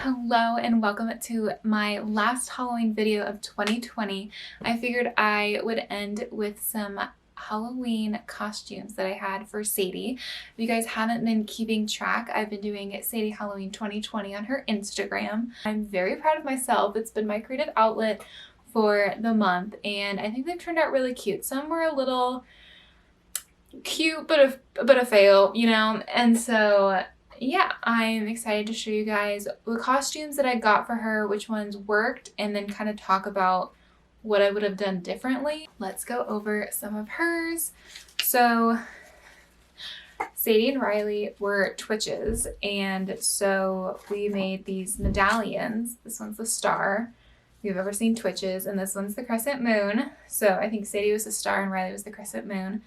Hello and welcome to my last Halloween video of 2020. I figured I would end with some Halloween costumes that I had for Sadie. If you guys haven't been keeping track, I've been doing Sadie Halloween 2020 on her Instagram. I'm very proud of myself. It's been my creative outlet for the month and I think they've turned out really cute. Some were a little cute but a fail, you know, and so yeah, I'm excited to show you guys the costumes that I got for her, which ones worked, and then kind of talk about what I would have done differently. Let's go over some of hers. So Sadie and Riley were twitches, and so we made these medallions. This one's the star. If you've ever seen twitches, and this one's the crescent moon. So I think Sadie was the star and Riley was the crescent moon.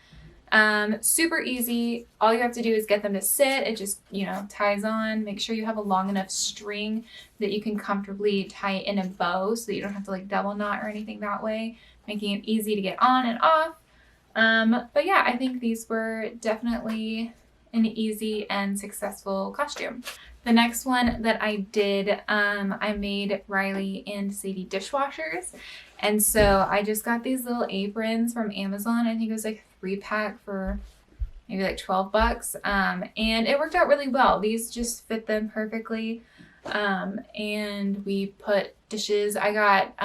Super easy. All you have to do is get them to sit. It just, you know, ties on. Make sure you have a long enough string that you can comfortably tie it in a bow so that you don't have to like double knot or anything that way, making it easy to get on and off. But yeah, I think these were definitely an easy and successful costume. The next one that I did, I made Riley and Sadie dishwashers. And so I just got these little aprons from Amazon. I think it was like 3-pack for maybe like 12 bucks. And it worked out really well. These just fit them perfectly. And we put dishes. I got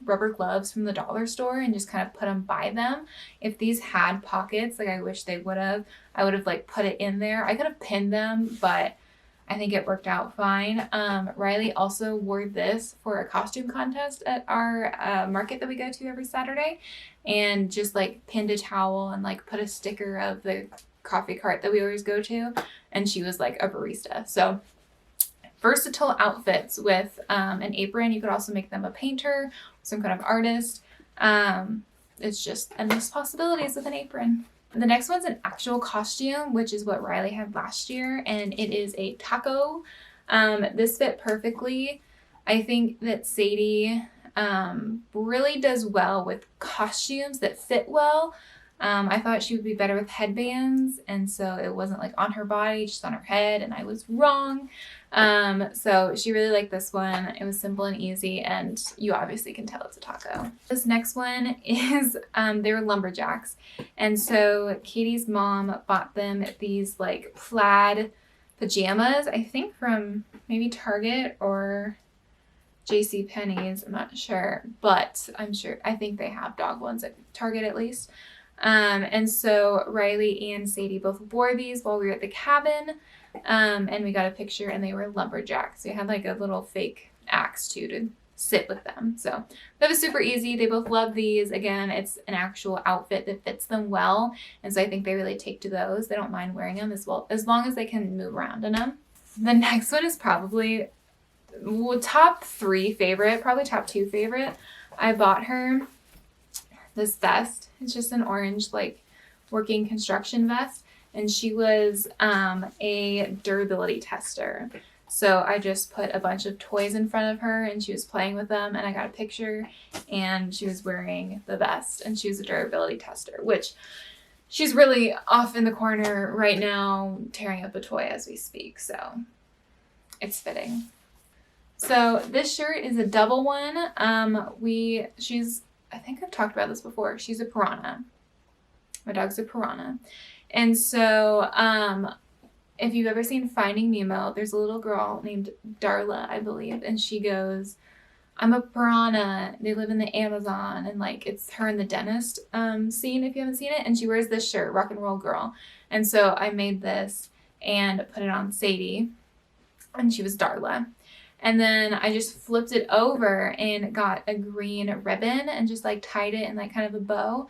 rubber gloves from the dollar store and just kind of put them by them. If these had pockets, like I wish they would have, I would have like put it in there. I could have pinned them, but I think it worked out fine. Riley also wore this for a costume contest at our market that we go to every Saturday, and just like pinned a towel and like put a sticker of the coffee cart that we always go to, and she was like a barista. So versatile outfits with an apron. You could also make them a painter, some kind of artist. It's just endless possibilities with an apron. The next one's an actual costume, which is what Riley had last year, and it is a taco. This fit perfectly. I think that Sadie really does well with costumes that fit well. I thought she would be better with headbands, and so it wasn't like on her body, just on her head, and I was wrong. So she really liked this one. It was simple and easy, and you obviously can tell it's a taco. This next one is, they were Lumberjacks, and so Katie's mom bought them these like plaid pajamas, I think from maybe Target or JCPenney's, I'm not sure, but I think they have dog ones at Target at least. And so Riley and Sadie both wore these while we were at the cabin, and we got a picture, and they were lumberjacks. We had like a little fake axe too to sit with them. So that was super easy. They both love these. Again, it's an actual outfit that fits them well, and so I think they really take to those. They don't mind wearing them as well, as long as they can move around in them. The next one is probably top 3 favorite, probably top 2 favorite. I bought her this vest. It's just an orange like working construction vest, and she was a durability tester. So I just put a bunch of toys in front of her and she was playing with them, and I got a picture, and she was wearing the vest and she was a durability tester, which she's really off in the corner right now tearing up a toy as we speak, so it's fitting. So this shirt is a double one. I think I've talked about this before. She's a piranha. My dog's a piranha. And so if you've ever seen Finding Nemo, there's a little girl named Darla, I believe, and she goes, I'm a piranha. They live in the Amazon, and like it's her in the dentist scene if you haven't seen it, and she wears this shirt, Rock and Roll Girl. And so I made this and put it on Sadie, and she was Darla. And then I just flipped it over and got a green ribbon and just like tied it in like kind of a bow.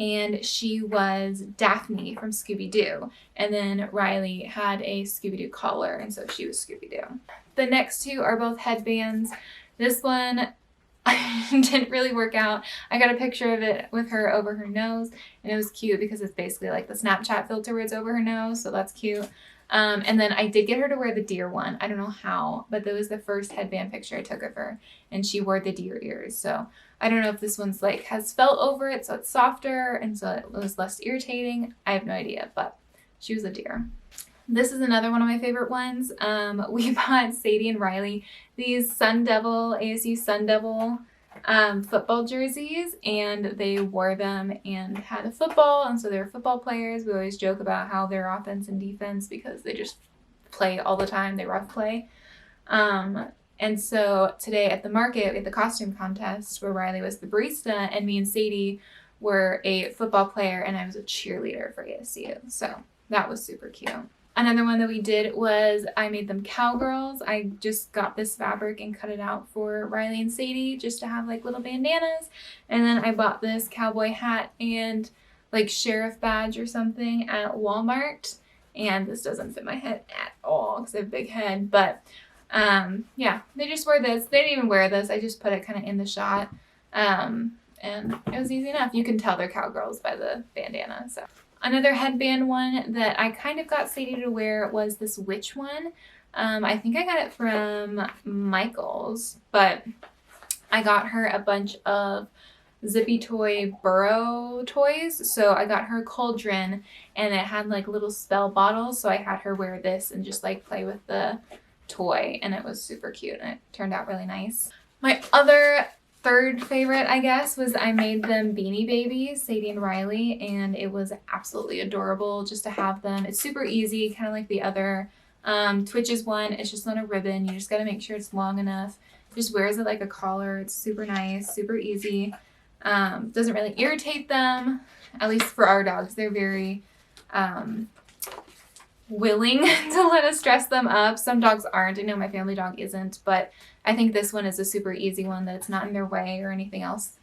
And she was Daphne from Scooby-Doo. And then Riley had a Scooby-Doo collar, and so she was Scooby-Doo. The next 2 are both headbands. This one didn't really work out. I got a picture of it with her over her nose, and it was cute because it's basically like the Snapchat filter where it's over her nose, so that's cute. And then I did get her to wear the deer one. I don't know how, but that was the first headband picture I took of her, and she wore the deer ears. So I don't know if this one's like has felt over it, so it's softer and so it was less irritating. I have no idea, but she was a deer. This is another one of my favorite ones. We bought Sadie and Riley these Sun Devil, ASU Sun Devil football jerseys, and they wore them and had a football, and so they're football players. We always joke about how they're offense and defense because they just play all the time. They rough play. And so today at the market, we had the costume contest where Riley was the barista and me and Sadie were a football player and I was a cheerleader for ASU. So that was super cute. Another one that we did was I made them cowgirls. I just got this fabric and cut it out for Riley and Sadie just to have like little bandanas. And then I bought this cowboy hat and like sheriff badge or something at Walmart. And this doesn't fit my head at all because I have a big head. But yeah, they just wear this. They didn't even wear this. I just put it kind of in the shot. And it was easy enough. You can tell they're cowgirls by the bandana. So another headband one that I kind of got Sadie to wear was this witch one. I think I got it from Michael's, but I got her a bunch of Zippy Toy Burrow toys. So I got her a cauldron and it had like little spell bottles. So I had her wear this and just like play with the toy, and it was super cute and it turned out really nice. My other third favorite, I guess, was I made them Beanie Babies, Sadie and Riley, and it was absolutely adorable just to have them. It's super easy, kind of like the other Twitches one. It's just on a ribbon. You just got to make sure it's long enough. Just wears it like a collar. It's super nice, super easy. Doesn't really irritate them, at least for our dogs. They're very willing to let us dress them up. Some dogs aren't. I know my family dog isn't, but I think this one is a super easy one that it's not in their way or anything else.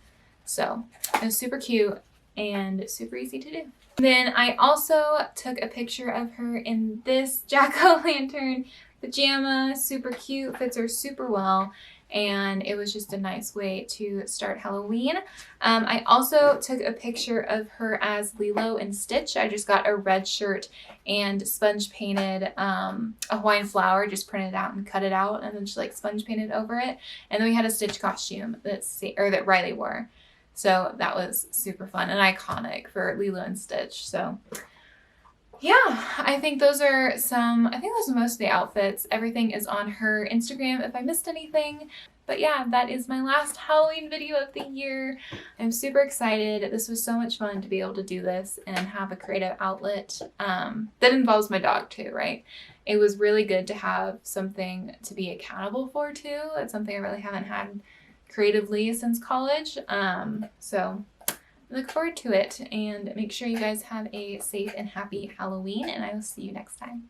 So it was super cute and super easy to do. Then I also took a picture of her in this jack-o'-lantern pajama. Super cute, fits her super well. And it was just a nice way to start Halloween. I also took a picture of her as Lilo and Stitch. I just got a red shirt and sponge painted a Hawaiian flower, just printed out and cut it out, and then just like sponge painted over it. And then we had a Stitch costume that Riley wore. So that was super fun and iconic for Lilo and Stitch. So yeah, I think those are most of the outfits. Everything is on her Instagram if I missed anything. But yeah, that is my last Halloween video of the year. I'm super excited. This was so much fun to be able to do this and have a creative outlet that involves my dog too, right? It was really good to have something to be accountable for too. It's something I really haven't had creatively since college. So look forward to it, and make sure you guys have a safe and happy Halloween, and I will see you next time.